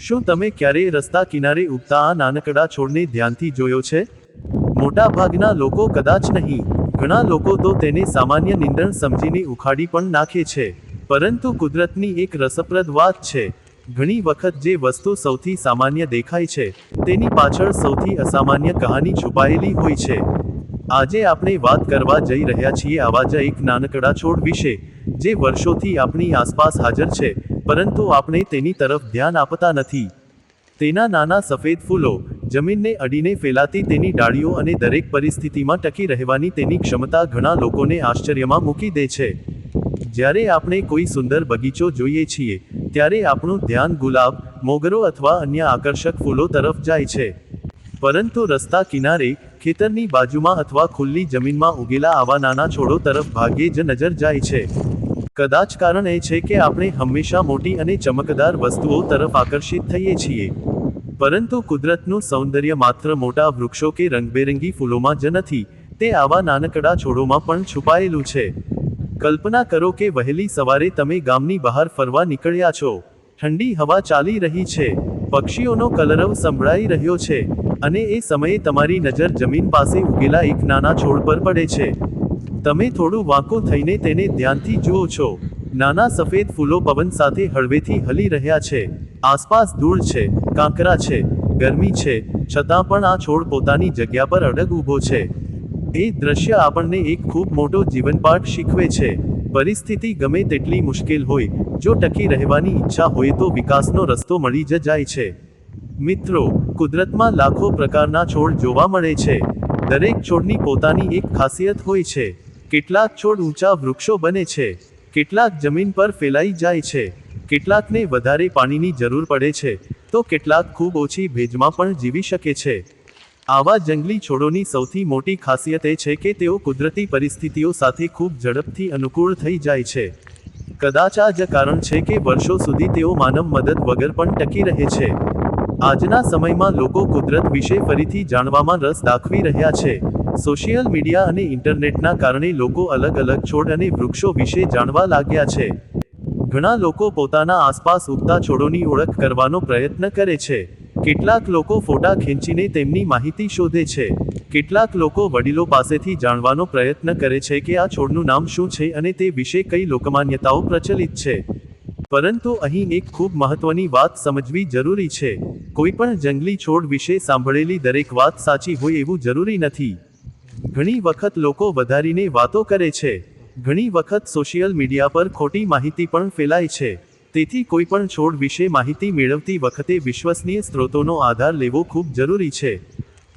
શું તમે ક્યારેય રસ્તા કિનારે ઉગતા આ નાનકડા છોડને ધ્યાનથી જોયો છે? મોટાભાગના લોકો કદાચ નહીં. ઘણા લોકો તો તેને સામાન્ય નીંદણ સમજીને ઉખાડી પણ નાખે છે. પરંતુ કુદરતની એક રસપ્રદ વાત છે. ઘણી વખત જે વસ્તુ સૌથી સામાન્ય દેખાય છે, તેની પાછળ સૌથી અસામાન્ય કહાની છુપાયેલી હોય છે. આજે આપણે વાત કરવા જઈ રહ્યા છીએ આવા જ એક નાનકડા છોડ વિશે, જે વર્ષોથી આપણી આસપાસ હાજર છે, પરંતુ આપણે તેની તરફ ધ્યાન આપતા નથી. તેના નાના સફેદ ફૂલો, જમીનને અડીને ફેલાતી તેની ડાળીઓ અને દરેક પરિસ્થિતિમાં ટકી રહેવાની તેની ક્ષમતા ઘણા લોકોને આશ્ચર્યમાં મૂકી દે છે. જ્યારે આપણે કોઈ સુંદર બગીચો જોઈએ છીએ, ત્યારે આપણું ધ્યાન ગુલાબ, મોગરો અથવા અન્ય આકર્ષક ફૂલો તરફ જાય છે. પરંતુ રસ્તા કિનારે, ખેતરની બાજુમાં અથવા ખુલ્લી જમીનમાં ઉગેલા આવા નાના છોડો તરફ ભાગ્યે જ નજર જાય છે. કદાચ કારણ એ છે કે આપણે હંમેશા મોટી અને ચમકદાર વસ્તુઓ તરફ આકર્ષિત થઈએ છીએ. પરંતુ કુદરતનું સૌંદર્ય માત્ર મોટા વૃક્ષો કે રંગબેરંગી ફૂલોમાં જ નથી, તે આવા નાનકડા છોડોમાં પણ છુપાયેલું છે. કલ્પના કરો કે વહેલી સવારે તમે ગામની બહાર ફરવા નીકળ્યા છો. ઠંડી હવા ચાલી રહી છે, પક્ષીઓનો કલરવ સંભળાઈ રહ્યો છે, અને એ સમયે તમારી નજર જમીન પાસે ઉગેલા એક નાના છોડ પર પડે છે. તમે થોડું વાંકો થઈને તેને ધ્યાનથી જુઓ છો. નાના સફેદ ફૂલો પવન સાથે હળવેથી હલી રહ્યા છે. આસપાસ ધૂળ છે, કાંકરા છે, ગરમી છે, છતાં પણ આ છોડ પોતાની જગ્યા પર અડગ ઊભો છે. એ દ્રશ્ય આપણને એક ખૂબ મોટો જીવનપાઠ શીખવે છે. પરિસ્થિતિ ગમે તેટલી મુશ્કેલ હોય, જો ટકી રહેવાની ઈચ્છા હોય તો વિકાસનો રસ્તો મળી જ જાય છે. મિત્રો, કુદરતમાં લાખો પ્રકારના છોડ જોવા મળે છે. દરેક છોડની પોતાની એક ખાસિયત હોય છે. કેટલાક છોડ ઊંચા વૃક્ષો બને છે, કેટલાક જમીન પર ફેલાઈ જાય છે, કેટલાકને વધારે પાણીની જરૂર પડે છે, તો કેટલાક ખૂબ ઓછી ભેજમાં પણ જીવી શકે છે. આવા જંગલી છોડોની સૌથી મોટી ખાસિયત એ છે કે તેઓ કુદરતી પરિસ્થિતિઓ સાથે ખૂબ ઝડપથી અનુકૂળ થઈ જાય છે. કદાચ આ જ કારણ છે કે વર્ષો સુધી તેઓ માનવ મદદ વગર પણ ટકી રહે છે. આજના સમયમાં લોકો કુદરત વિશે ફરીથી જાણવામાં રસ દાખવી રહ્યા છે. સોશિયલ મીડિયા અને ઇન્ટરનેટના કારણે લોકો અલગ અલગ છોડ અને વૃક્ષો વિશે જાણવા લાગ્યા છે. ઘણા લોકો પોતાના આસપાસ ઉગતા છોડોની ઓળખ કરવાનો પ્રયત્ન કરે છે. કેટલાક લોકો ફોટા ખેંચીને તેમની માહિતી શોધે છે. કેટલાક લોકો વડીલો પાસેથી જાણવાનો પ્રયત્ન કરે છે કે આ છોડનું નામ શું છે અને તે વિશે કઈ લોકમાન્યતાઓ પ્રચલિત છે. પરંતુ અહીં એક ખૂબ મહત્વની વાત સમજવી જરૂરી છે. કોઈ પણ જંગલી છોડ વિશે સાંભળેલી દરેક વાત સાચી હોય એવું જરૂરી નથી. ઘણી વખત લોકો વધારીને વાતો કરે છે. ઘણી વખત સોશિયલ મીડિયા પર ખોટી માહિતી પણ ફેલાય છે. તેથી કોઈ પણ છોડ વિશે માહિતી મેળવતી વખતે વિશ્વસનીય સ્ત્રોતોનો આધાર લેવો ખૂબ જરૂરી છે.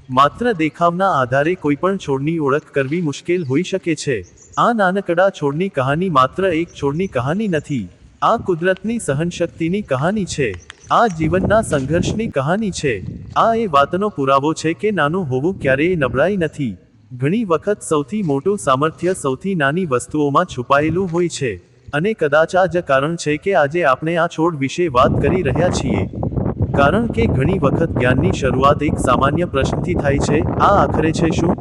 માત્ર દેખાવના આધારે કોઈ પણ છોડની ઓળખ કરવી મુશ્કેલ હોઈ શકે છે. આ નાનકડા છોડની કહાની માત્ર એક છોડની કહાની નથી. આ કુદરતની સહનશક્તિની કહાની છે. આ જીવનના સંઘર્ષની કહાની છે. આ એ વાતનો પુરાવો છે કે નાનું હોવું ક્યારેય નબળાઈ નથી. ઘણી વખત સૌથી મોટું સામર્થ્ય સૌથી નાની વસ્તુઓમાં છુપાયેલું હોય છે. અને કદાચ આ જ કારણ છે કે આજે આપણે આ છોડ વિશે વાત કરી રહ્યા છીએ. કારણ કે ઘણી વખત જ્ઞાનની શરૂઆત એક સામાન્ય પ્રશ્નથી થાય છે, આ આખરે છે શું?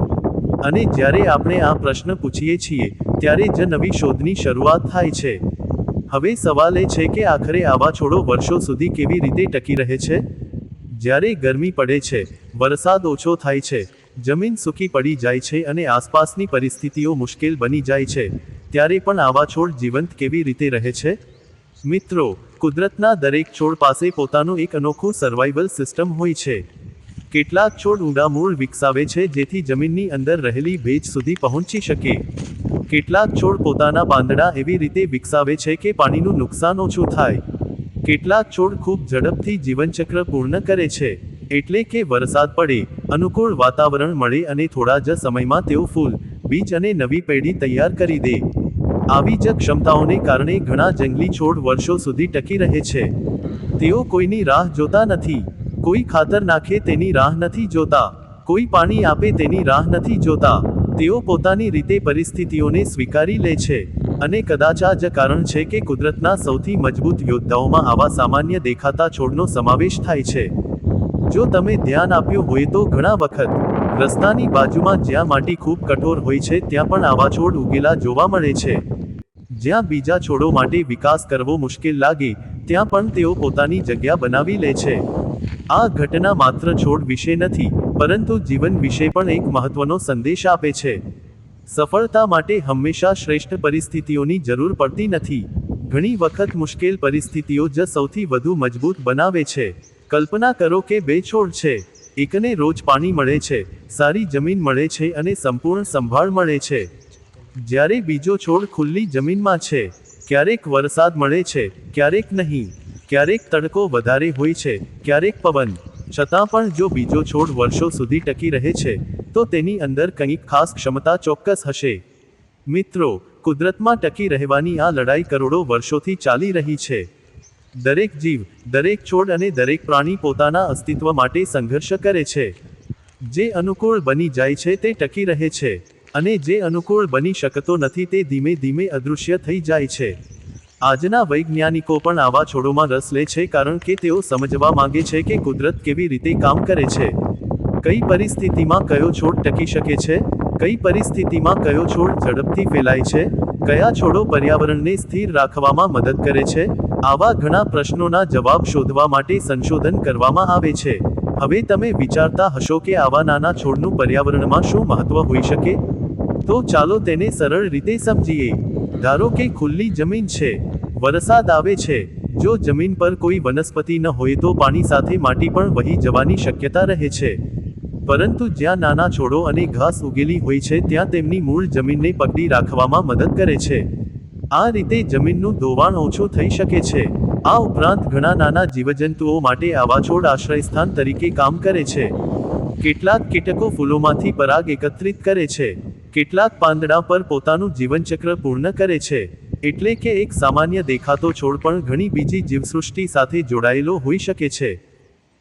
અને જ્યારે આપણે આ પ્રશ્ન પૂછીએ છીએ, ત્યારે જ નવી શોધની શરૂઆત થાય છે. હવે સવાલ એ છે કે આખરે આવા છોડો વર્ષો સુધી કેવી રીતે ટકી રહે છે? જ્યારે ગરમી પડે છે, વરસાદ ઓછો થાય છે, જમીન સૂકી પડી જાય છે અને આસપાસની પરિસ્થિતિઓ મુશ્કેલ બની જાય છે, ત્યારે પણ આવા છોડ જીવંત કેવી રીતે રહે છે? મિત્રો, કુદરતના દરેક છોડ પાસે પોતાનું એક અનોખું સર્વાઇવલ સિસ્ટમ હોય છે. કેટલાક છોડ ઊંડા મૂળ વિકસાવે છે જેથી જમીનની અંદર રહેલી ભેજ સુધી પહોંચી શકે. કેટલાક છોડ પોતાના પાંદડા એવી રીતે વિકસાવે છે કે પાણીનું નુકસાન ઓછું થાય. કેટલાક છોડ ખૂબ ઝડપથી જીવનચક્ર પૂર્ણ કરે છે, એટલે કે વરસાદ પડે, અનુકૂળ વાતાવરણ મળે અને થોડા જ સમયમાં તેઓ ફૂલ, બીજ અને નવી પેઢી તૈયાર કરી દે. આવી જ ક્ષમતાઓને કારણે ઘણા જંગલી છોડ વર્ષો સુધી ટકી રહે છે. તેઓ કોઈની રાહ જોતા નથી. કોઈ ખાતર નાખે તેની રાહ નથી જોતા. કોઈ પાણી આપે તેની રાહ નથી જોતા. તેઓ પોતાની રીતે પરિસ્થિતિઓને સ્વીકારી લે છે. અને કદાચ આ જ કારણ છે કે કુદરતના સૌથી મજબૂત યોદ્ધાઓમાં આવા સામાન્ય દેખાતા છોડનો સમાવેશ થાય છે. જો તમે ધ્યાન આપ્યું હોય તો ઘણા વખત રસ્તાની બાજુમાં જ્યાં માટી ખૂબ કઠોર હોય છે ત્યાં પણ આવા છોડ ઉગેલા જોવા મળે છે. જ્યાં બીજા છોડો માટે વિકાસ કરવો મુશ્કેલ લાગે, ત્યાં પણ તેઓ પોતાની જગ્યા બનાવી લે છે. આ ઘટના માત્ર છોડ વિશે નથી, પરંતુ જીવન વિશે પણ એક મહત્વનો સંદેશ આપે છે. સફળતા માટે હંમેશા શ્રેષ્ઠ પરિસ્થિતિઓની જરૂર પડતી નથી. ઘણી વખત મુશ્કેલ પરિસ્થિતિઓ જ સૌથી વધુ મજબૂત બનાવે છે. કલ્પના કરો કે બે છોડ છે. એકને રોજ પાણી મળે છે, સારી જમીન મળે છે અને સંપૂર્ણ સંભાળ મળે છે. જ્યારે બીજો છોડ ખુલ્લી જમીનમાં છે. ક્યારેક વરસાદ મળે છે, ક્યારેક નહીં. ક્યારેક તડકો વધારે હોય છે, ક્યારેક પવન. છતાં પણ જો બીજો છોડ વર્ષો સુધી ટકી રહે છે, તો તેની અંદર કંઈક ખાસ ક્ષમતા ચોક્કસ હશે. મિત્રો, કુદરતમાં ટકી રહેવાની આ લડાઈ કરોડો વર્ષોથી ચાલી રહી છે. દરેક જીવ, દરેક છોડ અને દરેક પ્રાણી પોતાના અસ્તિત્વ માટે સંઘર્ષ કરે છે. જે અનુકૂળ બની જાય છે તે ટકી રહે છે, અને જે અનુકૂળ બની શકતો નથી તે ધીમે ધીમે અદૃશ્ય થઈ જાય છે. આજના વૈજ્ઞાનિકો પણ આવા છોડોમાં રસ લે છે કારણ કે તેઓ સમજવા માંગે છે કે કુદરત કેવી રીતે કામ કરે છે. કઈ પરિસ્થિતિમાં કયો છોડ ટકી શકે છે, કઈ પરિસ્થિતિમાં કયો છોડ ઝડપથી ફેલાય છે, કયા છોડો પર્યાવરણને સ્થિર રાખવામાં મદદ કરે છે. આવા ઘણા પ્રશ્નોના જવાબ શોધવા માટે સંશોધન કરવામાં આવે છે. હવે તમે વિચારતા હશો કે આવા નાના છોડનું પર્યાવરણમાં શું મહત્વ હોઈ શકે? તો ચાલો તેને સરળ રીતે સમજીએ. ધારો કે ખુલ્લી જમીન છે. વરસાદ આવે છે. જો જમીન પર કોઈ વનસ્પતિ ન હોય તો પાણી સાથે માટી પણ વહી જવાની શક્યતા રહે છે. પરંતુ જ્યાં નાના છોડો અને ઘાસ ઉગેલી હોય છે ત્યાં તેમની મૂળ જમીનને પકડી રાખવામાં મદદ કરે છે. આ રીતે જમીનનું ધોવાણ ઓછું થઈ શકે છે. આ ઉપરાંત ઘણા નાના જીવજંતુઓ માટે આવા છોડ આશ્રયસ્થાન તરીકે કામ કરે છે. કેટલાક કીટકો ફૂલોમાંથી પરાગ એકત્રિત કરે છે. કેટલાક પાંદડા પર પોતાનું જીવનચક્ર પૂર્ણ કરે છે. એટલે કે એક સામાન્ય દેખાતો છોડ પણ ઘણી બીજી જીવસૃષ્ટિ સાથે જોડાયેલો હોઈ શકે છે.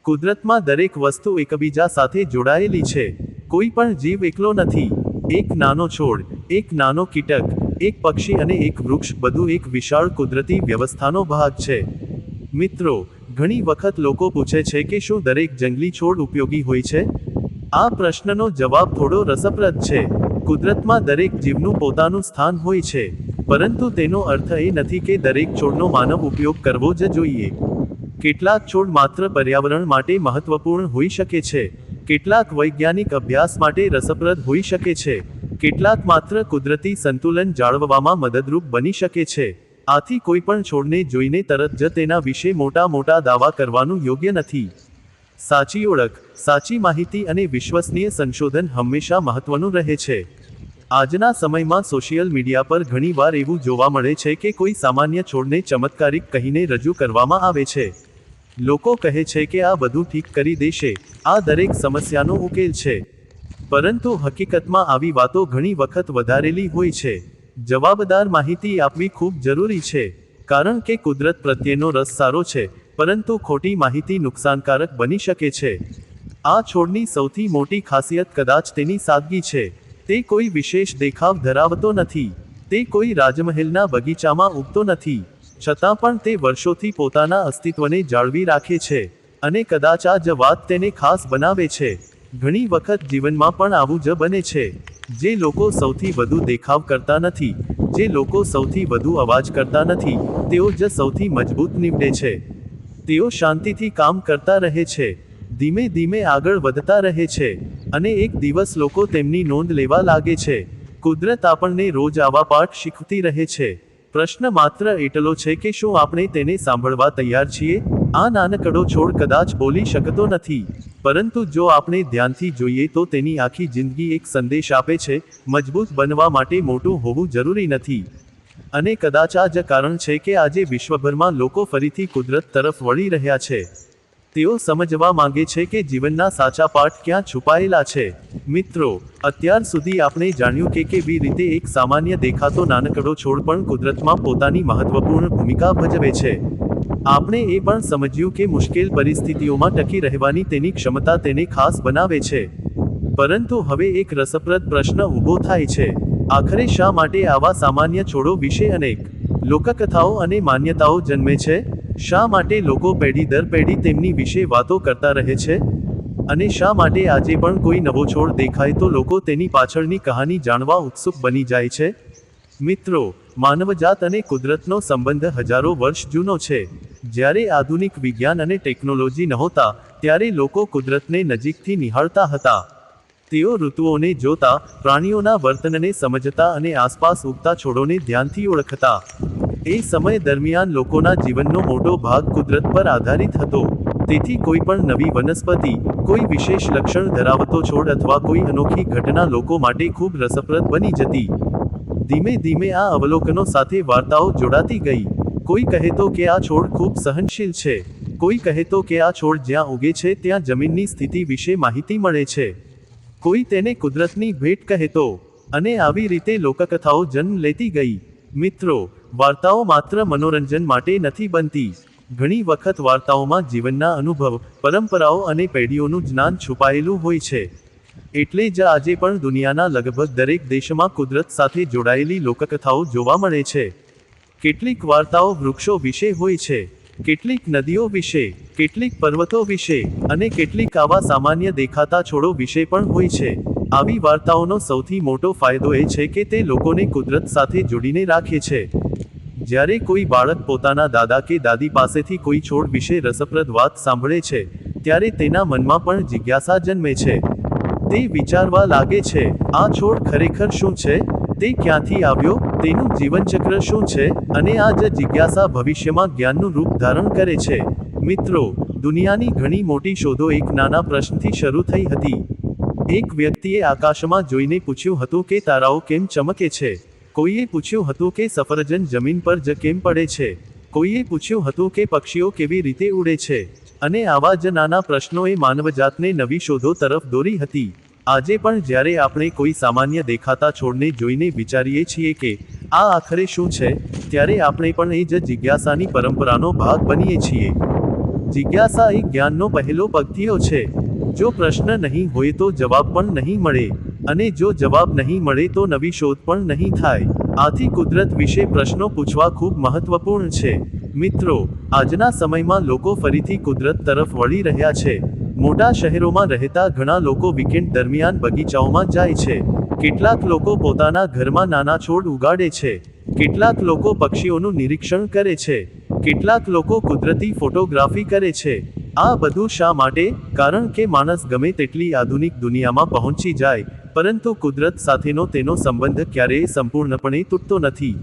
કુદરતમાં દરેક વસ્તુ એકબીજા સાથે જોડાયેલી છે. કોઈ પણ જીવ એકલો નથી. એક નાનો છોડ, એક નાનો કીટક, એક પક્ષી અને એક વૃક્ષ બધું એક વિશાળ કુદરતી વ્યવસ્થાનો ભાગ છે. મિત્રો, ઘણી વખત લોકો પૂછે છે કે શું દરેક જંગલી છોડ ઉપયોગી હોય છે? આ પ્રશ્નનો જવાબ થોડો રસપ્રદ છે. કુદરતમાં દરેક જીવનું પોતાનું સ્થાન હોય છે, પરંતુ તેનો અર્થ એ નથી કે દરેક છોડનો માનવ ઉપયોગ કરવો જ જોઈએ. કેટલાક છોડ માત્ર પર્યાવરણ માટે મહત્વપૂર્ણ હોઈ શકે છે. કેટલાક વૈજ્ઞાનિક અભ્યાસ માટે રસપ્રદ હોઈ શકે છે. કેટલાક માત્ર કુદરતી સંતુલન જાળવવામાં મદદરૂપ બની શકે છે. આથી કોઈ પણ છોડને જોઈને તરત જ તેના વિશે મોટા દાવા કરવાનું યોગ્ય નથી. સાચી ઓળખ, સાચી માહિતી અને વિશ્વસનીય સંશોધન હંમેશા મહત્વનું રહે છે. આજના સમયમાં સોશિયલ મીડિયા પર ઘણીવાર એવું જોવા મળે છે કે કોઈ સામાન્ય છોડને ચમત્કારિક કહીને રજૂ કરવામાં આવે છે. લોકો કહે છે કે આ બધું ઠીક કરી દેશે, આ દરેક સમસ્યાનો ઉકેલ છે. પરંતુ હકીકતમાં આવી વાતો ઘણી વખત વધારેલી હોય છે. જવાબદાર માહિતી આપવી ખૂબ જરૂરી છે, કારણ કે કુદરત પ્રત્યેનો રસ સારો છે, પરંતુ ખોટી માહિતી નુકસાનકારક બની શકે છે. આ છોડની સૌથી મોટી ખાસિયત કદાચ તેની સાદગી છે. તે કોઈ વિશેષ દેખાવ ધરાવતો નથી. તે કોઈ રાજમહેલના બગીચામાં ઉગતો નથી. છતાં પણ તે વર્ષોથી પોતાના અસ્તિત્વને જાળવી રાખે છે. અને કદાચ આ જ વાત તેને ખાસ બનાવે છે. ઘણી વખત જીવનમાં પણ આવું જ બને છે. જે લોકો સૌથી વધુ દેખાવ કરતા નથી, જે લોકો સૌથી વધુ અવાજ કરતા નથી, તેઓ જ સૌથી મજબૂત નીવડે છે. તેઓ શાંતિથી કામ કરતા રહે છે, ધીમે ધીમે આગળ વધતા રહે છે, અને એક દિવસ લોકો તેમની નોંધ લેવા લાગે છે. કુદરત આપણને રોજ આવા પાઠ શીખવતી રહે છે. પ્રશ્ન માત્ર એટલો છે કે શું આપણે તેને સાંભળવા તૈયાર છીએ? આ નાનકડો છોડ કદાચ બોલી શકતો નથી, પરંતુ જો આપણે ધ્યાનથી જોઈએ તો તેની આખી જિંદગી એક સંદેશ આપે છે: મજબૂત બનવા માટે મોટું હોવું જરૂરી નથી. અને કદાચ આ જ કારણ છે કે આજે વિશ્વભરમાં લોકો ફરીથી કુદરત તરફ વળી રહ્યા છે. તેઓ સમજવા માંગે છે કે જીવનના સાચા પાઠ ક્યાં છુપાયેલા છે. મિત્રો, અત્યાર સુધી આપણે જાણ્યું કે કેવી રીતે એક સામાન્ય દેખાતો નાનકડો છોડ પણ કુદરતમાં પોતાની મહત્વપૂર્ણ ભૂમિકા ભજવે છે. આપણે એ પણ સમજ્યું કે મુશ્કેલ પરિસ્થિતિઓમાં ટકી રહેવાની તેની ક્ષમતા તેને ખાસ બનાવે છે. પરંતુ હવે એક રસપ્રદ પ્રશ્ન ઊભો થાય છે. આખરે શા માટે આવા સામાન્ય છોડો વિશે અનેક લોકકથાઓ અને માન્યતાઓ જન્મે છે? શા માટે લોકો પેઢી દર પેઢી તેમની વિશે વાતો કરતા રહે છે? અને શા માટે આજે પણ કોઈ નવો છોડ દેખાય તો લોકો તેની પાછળની કહાની જાણવા ઉત્સુક બની જાય છે? મિત્રો, માનવજાત અને કુદરતનો સંબંધ હજારો વર્ષ જૂનો છે. જ્યારે આધુનિક વિજ્ઞાન અને ટેકનોલોજી નહોતા, ત્યારે લોકો કુદરતને નજીકથી નિહાળતા હતા. તેઓ ઋતુઓને જોતા, પ્રાણીઓના વર્તનને સમજતા અને આસપાસ ઉગતા છોડોને ધ્યાનથી ઓળખતા. એ સમય દરમિયાન લોકોના જીવનનો મોટો ભાગ કુદરત પર આધારિત હતો. તેથી કોઈ પણ નવી વનસ્પતિ, કોઈ વિશેષ લક્ષણ ધરાવતો છોડ અથવા કોઈ અનોખી ઘટના લોકો માટે ખૂબ રસપ્રદ બની જતી. ધીમે ધીમે આ અવલોકનો સાથે વાર્તાઓ જોડાતી ગઈ. કોઈ કહેતો કે આ છોડ ખૂબ સહનશીલ છે. કોઈ કહેતો કે આ છોડ જ્યાં ઉગે છે ત્યાં જમીનની સ્થિતિ વિશે માહિતી મળે છે. કોઈ તેને કુદરતની ભેટ કહેતો. અને આવી રીતે લોકકથાઓ જન્મ લેતી ગઈ. મિત્રો, વાર્તાઓ માત્ર મનોરંજન માટે નથી બનતી. ઘણી વખત વાર્તાઓમાં જીવનના અનુભવ, પરંપરાઓ અને પેઢીઓનું જ્ઞાન છુપાયેલું હોય છે. એટલે જ આજે પણ દુનિયાના લગભગ દરેક દેશમાં કુદરત સાથે જોડાયેલી લોકકથાઓ જોવા મળે છે. કેટલીક વાર્તાઓ વૃક્ષો વિશે હોય છે, કેટલીક નદીઓ વિશે, કેટલીક પર્વતો વિશે, અને કેટલીક આવા સામાન્ય દેખાતા છોડો વિશે પણ હોય છે. આવી વાર્તાઓનો સૌથી મોટો ફાયદો એ છે કે તે લોકોને કુદરત સાથે જોડીને રાખે છે. જ્યારે કોઈ બાળક પોતાના દાદા કે દાદી પાસેથી કોઈ છોડ વિશે રસપ્રદ વાત સાંભળે છે, ત્યારે તેના મનમાં પણ જિજ્ઞાસા જન્મે છે. તે વિચારવા લાગે છે, આ છોડ ખરેખર શું છે? તે ક્યાંથી આવ્યો? તેનું જીવનચક્ર શું છે? અને આ જ જિજ્ઞાસા ભવિષ્યમાં જ્ઞાનનું રૂપ ધારણ કરે છે. મિત્રો, દુનિયાની ઘણી મોટી શોધો એક નાના પ્રશ્નથી શરૂ થઈ હતી. એક વ્યક્તિએ આકાશમાં જોઈને પૂછ્યું હતું કે તારાઓ કેમ ચમકે છે. કોઈએ પૂછ્યું હતું કે સફરજન જમીન પર જ કેમ પડે છે. કોઈએ પૂછ્યું હતું કે પક્ષીઓ કેવી રીતે ઉડે છે. અને આવા જ નાના પ્રશ્નોએ માનવજાતને નવી શોધો તરફ દોરી હતી. આજે પણ જ્યારે આપણે કોઈ સામાન્ય દેખાતા છોડને જોઈને વિચારીએ છીએ કે આ આખરે શું છે, ત્યારે આપણે પણ એ જ જિજ્ઞાસાની પરંપરાનો ભાગ બનીએ છીએ. જિજ્ઞાસા એ જ્ઞાનનો પહેલો પગથિયો છે. જો પ્રશ્ન નહીં હોય તો જવાબ પણ નહીં મળે. અને જો જવાબ નહીં મળે તો નવી શોધ પણ નહીં થાય. આથી કુદરત વિશે પ્રશ્નો પૂછવા ખૂબ મહત્વપૂર્ણ છે. મિત્રો, આજના સમયમાં લોકો ફરીથી કુદરત તરફ વળી રહ્યા છે. મોટા શહેરોમાં રહેતા ઘણા લોકો વીકેન્ડ દરમિયાન બગીચાઓમાં જાય છે. કેટલાક લોકો પોતાના ઘરમાં નાના છોડ ઉગાડે છે. કેટલાક લોકો પક્ષીઓનું નિરીક્ષણ કરે છે. કેટલાક લોકો કુદરતી ફોટોગ્રાફી કરે છે. આ બધું શા માટે? કારણ કે માણસ ગમે તેટલી આધુનિક દુનિયામાં પહોંચી જાય, પરંતુ કુદરત સાથેનો તેનો સંબંધ ક્યારેય સંપૂર્ણપણે તૂટતો નથી.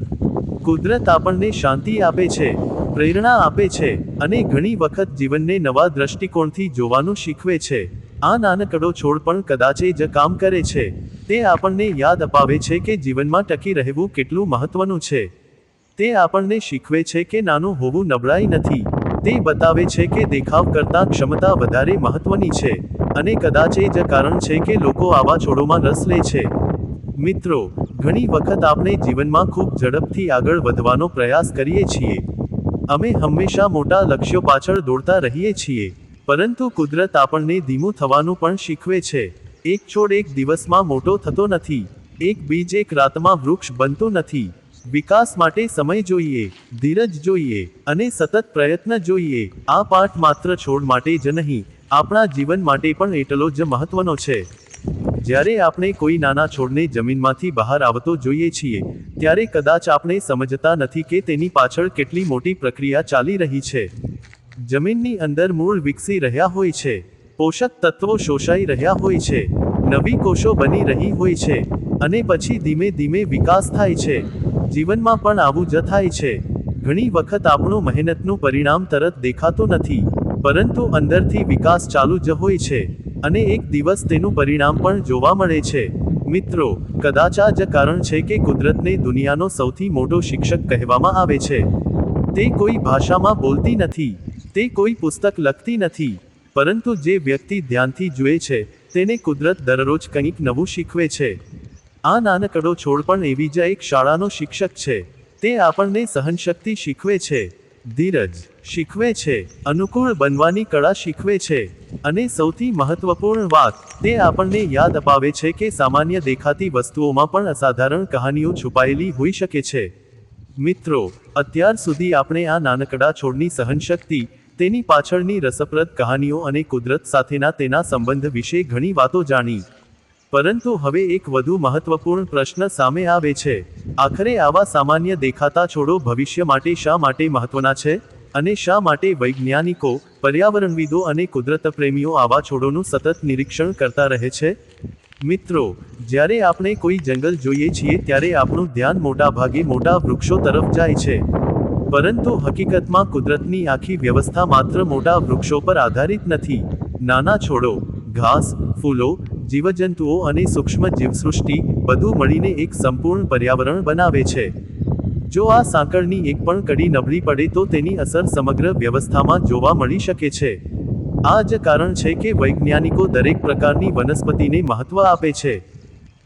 કુદરત આપણને શાંતિ આપે છે, પ્રેરણા આપે છે, અને ઘણી વખત જીવનને નવા દ્રષ્ટિકોણથી જોવાનું શીખવે છે. આ નાનકડો છોડ પણ કદાચ એ જ કામ કરે છે. તે આપણને યાદ અપાવે છે કે જીવનમાં ટકી રહેવું કેટલું મહત્વનું છે. તે આપણને શીખવે છે કે નાનું હોવું નબળાઈ નથી. તે બતાવે છે કે દેખાવ કરતાં ક્ષમતા વધારે મહત્વની છે. અને કદાચ એ જ કારણ છે કે લોકો આવા છોડોમાં રસ લે છે. મિત્રો, ઘણી વખત આપણે જીવનમાં ખૂબ ઝડપથી આગળ વધવાનો પ્રયાસ કરીએ છીએ. અમે હંમેશા મોટા લક્ષ્યો પાછળ દોડતા રહીએ છીએ. પરંતુ કુદરત આપણને ધીમું થવાનું પણ શીખવે છે. એક છોડ એક દિવસમાં મોટો થતો નથી. એક બીજ એક રાતમાં વૃક્ષ બનતું નથી. વિકાસ માટે સમય જોઈએ, ધીરજ જોઈએ, અને સતત પ્રયત્ન જોઈએ. આ પાઠ માત્ર છોડ માટે જ નહીં, આપણા જીવન માટે પણ એટલો જ મહત્વનો છે. જ્યારે આપણે કોઈ નાના છોડને જમીનમાંથી બહાર આવતો જોઈએ છીએ, ત્યારે કદાચ આપણે સમજતા નથી કે તેની પાછળ કેટલી મોટી પ્રક્રિયા ચાલી રહી છે. જમીનની અંદર મૂળ વિકસી રહ્યા હોય છે, પોષક તત્વો શોષાઈ રહ્યા હોય છે, નવી કોષો બની રહી હોય છે, અને પછી ધીમે ધીમે વિકાસ થાય છે. જીવનમાં પણ આવું જ થાય છે. ઘણી વખત આપણું મહેનતનું પરિણામ તરત દેખાતું નથી, પરંતુ અંદરથી વિકાસ ચાલુ જ હોય છે, અને એક દિવસ તેનું પરિણામ પણ જોવા મળે છે. મિત્રો, કદાચ આ જ કારણ છે કે કુદરતને દુનિયાનો સૌથી મોટો શિક્ષક કહેવામાં આવે છે. તે કોઈ ભાષામાં બોલતી નથી, તે કોઈ પુસ્તક લખતી નથી, પરંતુ જે વ્યક્તિ ધ્યાનથી જુએ છે, તેને કુદરત દરરોજ કંઈક નવું શીખવે છે. આ નાનકડો છોડ પણ એવી જ એક શાળાનો શિક્ષક છે. તે આપણને સહનશક્તિ શીખવે છે, ધીરજ શીખવે છે, અનુકૂળ બનવાની કળા શીખવે છે, અને સૌથી મહત્વપૂર્ણ વાત, તે આપણને યાદ અપાવે છે કે સામાન્ય દેખાતી વસ્તુઓમાં પણ અસાધારણ કહાનીઓ છુપાયેલી હોઈ શકે છે. મિત્રો, અત્યાર સુધી આપણે આ નાનકડા છોડની સહનશક્તિ, તેની પાછળની રસપ્રદ કહાનીઓ અને કુદરત સાથેના તેના સંબંધ વિશે ઘણી વાતો જાણી. પરંતુ હવે એક વધુ મહત્વપૂર્ણ પ્રશ્ન સામે આવે છે. આખરે આવા સામાન્ય દેખાતા છોડો ભવિષ્ય માટે શા માટે મહત્વના છે? અને શા માટે વૈજ્ઞાનિકો, પર્યાવરણવિદો અને કુદરતપ્રેમીઓ આવા છોડોનું સતત નિરીક્ષણ કરતા રહે છે? મિત્રો, જ્યારે આપણે કોઈ જંગલ જોઈએ છીએ ત્યારે આપણું ધ્યાન મોટાભાગે મોટા વૃક્ષો તરફ જાય છે. પરંતુ હકીકતમાં કુદરતની આખી વ્યવસ્થા માત્ર મોટા વૃક્ષો પર આધારિત નથી. નાના છોડો, ઘાસ, ફૂલો, જીવજંતુઓ અને સૂક્ષ્મ જીવસૃષ્ટિ બધું મળીને એક સંપૂર્ણ પર્યાવરણ બનાવે છે. જો આ સાંકળની એક પણ કડી નબળી પડે તો તેની અસર સમગ્ર વ્યવસ્થામાં જોવા મળી શકે છે. આ જ કારણ છે કે વૈજ્ઞાનિકો દરેક પ્રકારની વનસ્પતિને મહત્વ આપે છે.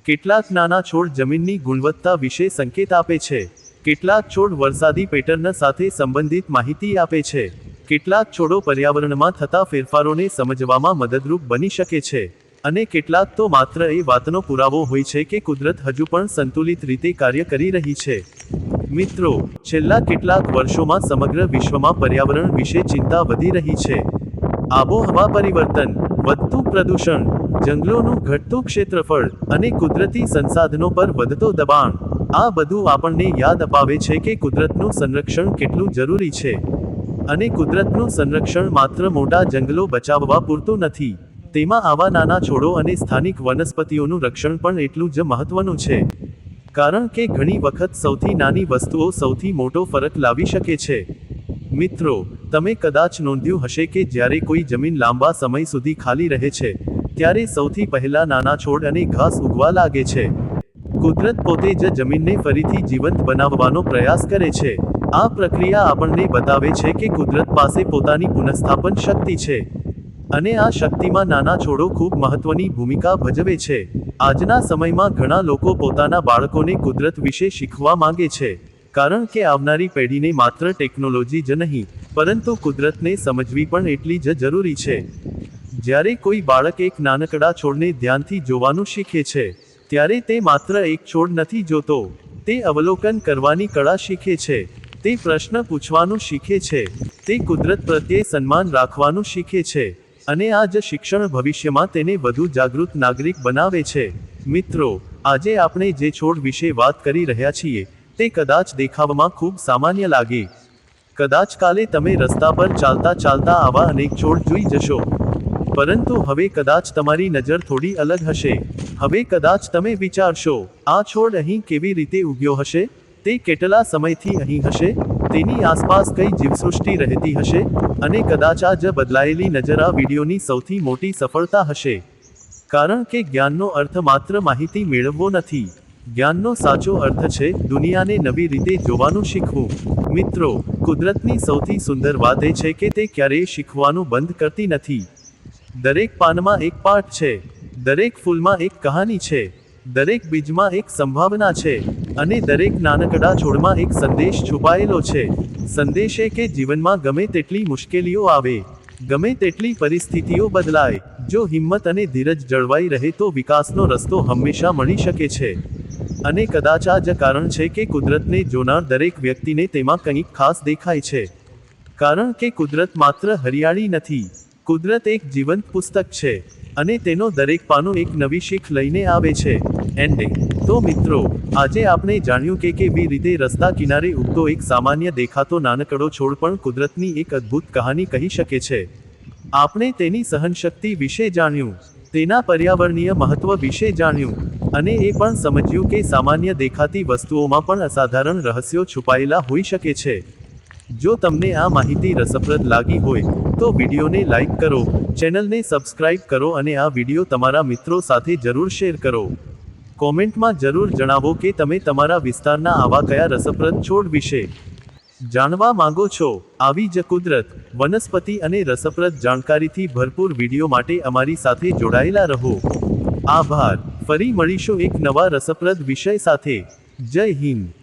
કેટલાક નાના છોડ જમીનની ગુણવત્તા વિશે સંકેત આપે છે. કેટલાક છોડ વરસાદી પેટર્ન સાથે સંબંધિત માહિતી આપે છે. કેટલાક છોડો પર્યાવરણમાં થતા ફેરફારોને સમજવામાં મદદરૂપ બની શકે છે. અને કેટલાક તો માત્ર એ વાતનો પુરાવો હોય છે કે કુદરત હજુ પણ સંતુલિત રીતે કાર્ય કરી રહી છે. મિત્રો, છેલ્લા કેટલાક વર્ષોમાં સમગ્ર વિશ્વમાં પર્યાવરણ વિશે ચિંતા વધી રહી છે. આબોહવા પરિવર્તન, વધતું પ્રદૂષણ, જંગલોનું ઘટતું ક્ષેત્રફળ અને કુદરતી સંસાધનો પર વધતો દબાણ, આ બધું આપણને યાદ અપાવે છે કે કુદરતનું સંરક્ષણ કેટલું જરૂરી છે. અને કુદરતનું સંરક્ષણ માત્ર મોટા જંગલો બચાવવા પૂરતું નથી. તેમાં આવા નાના છોડો અને સ્થાનિક વનસ્પતિઓનું રક્ષણ પણ એટલું જ મહત્વનું છે. કારણ કે ઘણી વખત સૌથી નાની વસ્તુઓ સૌથી મોટો ફરક લાવી શકે છે. મિત્રો, તમે કદાચ નોંધ્યું હશે કે જ્યારે કોઈ જમીન લાંબા સમય સુધી ખાલી રહે છે, ત્યારે સૌથી પહેલા નાના છોડ અને ઘાસ ઉગવા લાગે છે. કુદરત પોતે જ જમીનને ફરીથી જીવંત બનાવવાનો પ્રયાસ કરે છે. આ પ્રક્રિયા આપણને બતાવે છે કે કુદરત પાસે પોતાની પુનઃસ્થાપન શક્તિ છે. અને આ શક્તિમાં નાના છોડો ખૂબ મહત્વની ભૂમિકા ભજવે છે. આજના સમયમાં ઘણા લોકો પોતાના બાળકોને કુદરત વિશે શીખવવા માંગે છે. કારણ કે આવનારી પેઢીને માત્ર ટેકનોલોજી જ નહીં, પરંતુ કુદરતને સમજવી પણ એટલી જ જરૂરી છે. જ્યારે કોઈ બાળક એક નાનકડા છોડને ધ્યાનથી જોવાનું શીખે છે, ત્યારે તે માત્ર એક છોડ નથી જોતો. તે અવલોકન કરવાની કળા શીખે છે. તે પ્રશ્ન પૂછવાનું શીખે છે. તે કુદરત પ્રત્યે સન્માન રાખવાનું શીખે છે. અને આ જ શિક્ષણ ભવિષ્યમાં તેને વધુ જાગૃત નાગરિક બનાવે છે. મિત્રો, આજે આપણે જે છોડ વિશે વાત કરી રહ્યા છીએ, તે કદાચ દેખાવમાં ખૂબ સામાન્ય લાગે. કદાચ કાલે તમે રસ્તા પર ચાલતા ચાલતા આવા અનેક છોડ જોઈ જશો. પરંતુ હવે કદાચ તમારી નજર થોડી અલગ હશે. હવે કદાચ તમે વિચારશો, આ છોડ અહીં કેવી રીતે ઉગ્યો હશે? તે કેટલા સમયથી અહીં હશે? તેની આસપાસ કઈ જીવસૃષ્ટિ રહેતી હશે? અને કદાચ આ જ બદલાયેલી નજર આ વિડીયોની સૌથી મોટી સફળતા હશે. કારણ કે જ્ઞાનનો અર્થ માત્ર માહિતી મેળવવો નથી. જ્ઞાનનો સાચો અર્થ છે દુનિયાને નવી રીતે જોવાનું શીખવું. મિત્રો, કુદરતની સૌથી સુંદર વાત એ છે કે તે ક્યારેય શીખવાનું બંધ કરતી નથી. દરેક પાનમાં એક પાઠ છે. દરેક ફૂલમાં એક કહાની છે. દરેક બીજમાં એક સંભાવના છે. અને દરેક નાનકડા છોડમાં એક સંદેશ છુપાયેલો છે. સંદેશ એ કે જીવનમાં ગમે તેટલી મુશ્કેલીઓ આવે, ગમે તેટલી પરિસ્થિતિઓ બદલાય, જો હિંમત અને ધીરજ જળવાઈ રહે તો વિકાસનો રસ્તો હંમેશા મળી શકે છે. અને કદાચ આ જ કારણ છે કે કુદરતને જોનાર દરેક વ્યક્તિને તેમાં કંઈક ખાસ દેખાય છે. કારણ કે કુદરત માત્ર હરિયાળી નથી. કુદરત એક જીવંત પુસ્તક છે. અને તેનો દરેક પાનું એક નવી શીખ લઈને આવે છે. એન્ડિંગ. તો મિત્રો, આજે આપણે જાણ્યું કે કેવી રીતે રસ્તા કિનારે ઉગતો એક સામાન્ય દેખાતો નાનકડો છોડ પણ કુદરતની એક અદ્ભુત કહાની કહી શકે છે. આપણે તેની સહનશક્તિ વિશે જાણ્યું, તેના પર્યાવરણીય મહત્વ વિશે જાણ્યું, અને એ પણ સમજ્યું કે સામાન્ય દેખાતી વસ્તુઓમાં પણ અસાધારણ રહસ્યો છુપાયેલા હોઈ શકે છે. જો તમને આ માહિતી રસપ્રદ લાગી હોય તો વિડીયોને લાઈક કરો, ચેનલને સબસ્ક્રાઇબ કરો અને આ વિડીયો તમારા મિત્રો સાથે જરૂર શેર કરો. કોમેન્ટમાં જરૂર જણાવો કે તમે તમારા વિસ્તારના આવા કયા રસપ્રદ છોડ વિશે જાણવા માંગો છો. આવી જ કુદરત, વનસ્પતિ અને રસપ્રદ જાણકારીથી ભરપૂર વિડીયો માટે અમારી સાથે જોડાયેલા રહો. આભાર. ફરી મળીશું એક નવા રસપ્રદ વિષય સાથે. જય હિન્દ.